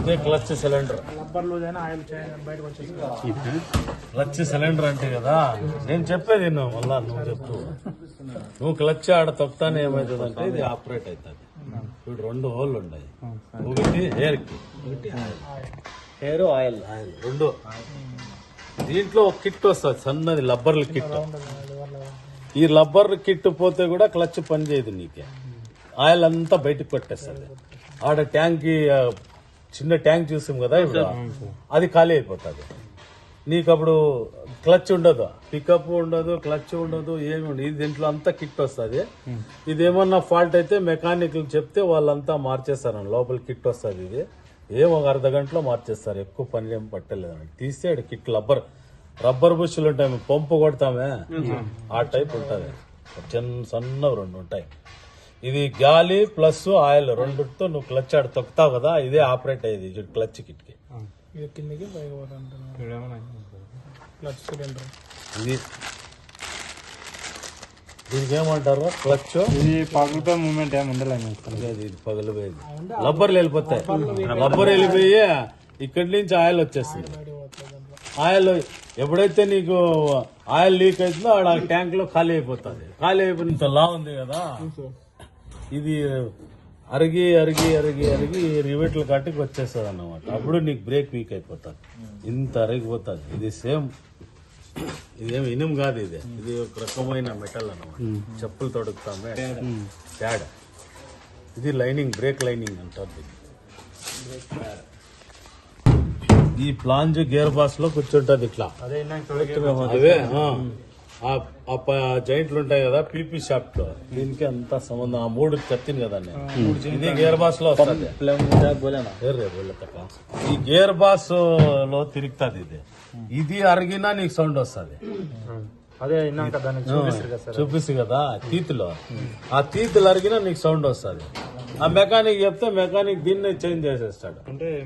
ఇదే clutch cylinder. Clutch cylinder అంటే కదా నేను చెప్పేది మళ్ళా నువ్వు చెప్తూ నువ్వు క్లచ్ ఆడ తొక్తానే ఏమవుతుంది అంటే ఇది ఆపరేట్ అవుతుంది. ఇప్పుడు 2 హోల్ ఉన్నాయి, ఒకటి హెయిర్ కి, హెయిర్ ఆయిల్ రెండు. దీంట్లో ఒక కిట్ వస్తుంది సన్నది లబ్బర్ల కిట్. ఈ లబ్బర్ కిట్ పోతే కూడా క్లచ్ పని చేయదు, నీకే ఆయిల్ అంతా బయటకు కొట్టేస్తుంది. ఆడ ట్యాంక్ చిన్న ట్యాంక్ చూసాం కదా ఇప్పుడు, అది ఖాళీ అయిపోతుంది. నీకు అప్పుడు క్లచ్ ఉండదు, పికప్ ఉండదు, క్లచ్ ఉండదు, ఏమి ఉండదు. ఇది దీంట్లో అంతా కిట్ వస్తుంది. ఇదేమన్నా ఫాల్ట్ అయితే మెకానిక్లు చెప్తే వాళ్ళంతా మార్చేస్తారు. లోపల కిట్ వస్తుంది. ఇది ఒక అర్ధ గంటలో మార్చేస్తారు, ఎక్కువ పని ఏం పట్టలేదు. తీస్తే కిట్ రబ్బర్ బుష్లు ఉంటాయి, పంపు కొడతామే ఆ టైప్ ఉంటుంది. సన్నవి 2 ఉంటాయి. ఇది గాలి ప్లస్ ఆయిల్ రెండుతో నువ్వు క్లచ్ ఆడ తొక్కుతావు కదా, ఇదే ఆపరేట్ అయ్యేది క్లచ్ కిట్ కి. ఇది దీనికి ఏమంటారు క్లచ్. ఇది పగులుతో మూమెంట్ ఏమి ఉండలేదు. ఇది పగిలిపోయేది, లబ్బర్లు వెళ్ళిపోతాయి. లబ్బర్ వెళ్ళిపోయి ఇక్కడి నుంచి ఆయిల్ వచ్చేస్తుంది. ఆయిల్ ఎప్పుడైతే నీకు ఆయిల్ లీక్ అవుతుందో ఆడ ట్యాంక్ లో ఖాళీ అయిపోతుంది. ఖాళీ అయిపోయిన ఇంత లా ఉంది కదా, ఇది అరిగి అరిగి అరిగి అరిగి రివెట్ల కట్టుకు వచ్చేస్తుంది అన్నమాట. అప్పుడు నీకు బ్రేక్ వీక్ అయిపోతుంది, ఇంత అరిగిపోతుంది. ఇది సేమ్, ఇదేమి ఇనుము కాదు, ఇది ఒక రకమైన మెటల్ అన్నమాట. చెప్పులు తొడుగుతామే ప్యాడ్. ఇది లైనింగ్, బ్రేక్ లైనింగ్ అంటారు. ఈ ప్లాంజ్ గేర్ బాక్స్ లో కూర్చుంటది ఇట్లా. అవే జాయింట్లు ఉంటాయి కదా పీపీ షాఫ్ట్ లో, దీనికి అంతా సంబంధం. ఆ 3 చెప్తాను కదా నేను. ఇది గేర్ బాక్స్ లో వస్తుంది. ఈ గేర్ బాక్స్ లో తిరుగుతుంది. ఇది అరిగినా నీకు సౌండ్ వస్తుంది. అదే చూపిస్తుంది కదా తీతులో, ఆ తీతులు అరిగినా నీకు సౌండ్ వస్తుంది. ఆ మెకానిక్ చెప్తే మెకానిక్ దీన్ని చేంజ్ చేసేస్తాడు.